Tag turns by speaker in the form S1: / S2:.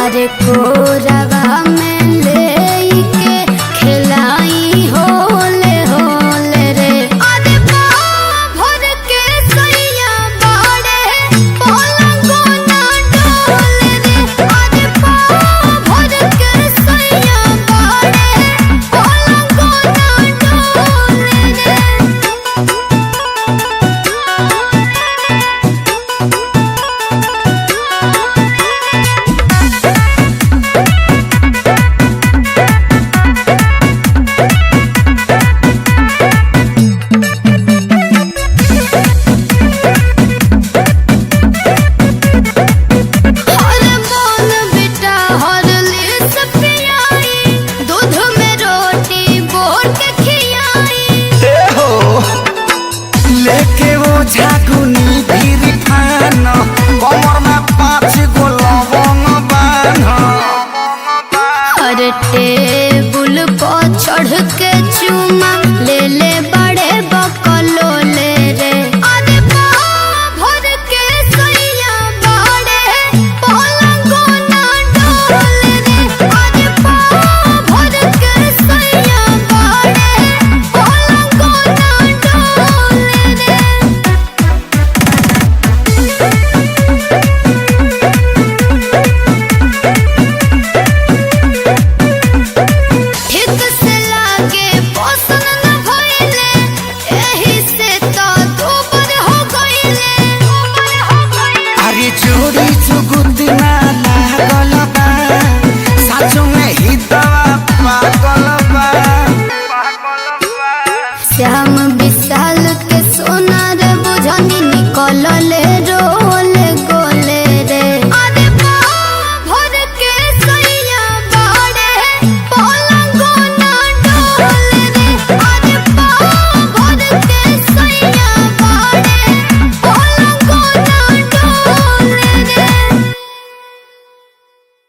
S1: अरे कोरवा में लेके खिलाई होले होले रे। अरे पाँव भर के सैया बाड़े पलंगो ना डोले रे। अरे पाँव भर के सैया बाड़े पलंगो ना डोले रे।
S2: लेके वो झाकुनी भीरी खान कमर में 5 गो लवंग बांध।
S1: अरे टेबुल पर चढ़ के चुमा ले ले बड़े बकलोले रे। अरे पाँव भर के सैया बाड़े पलंगो ना डोले रे। अरे पाँव भर के सैया बाड़े पलंगो ना डोले रे। ठीक से लागे पसंद न भइले, एही से तो दुबर हो गइले।
S2: अरे चोरी चुगुती ना लागल बा साचो में ही दवा पागल बा।
S1: श्याम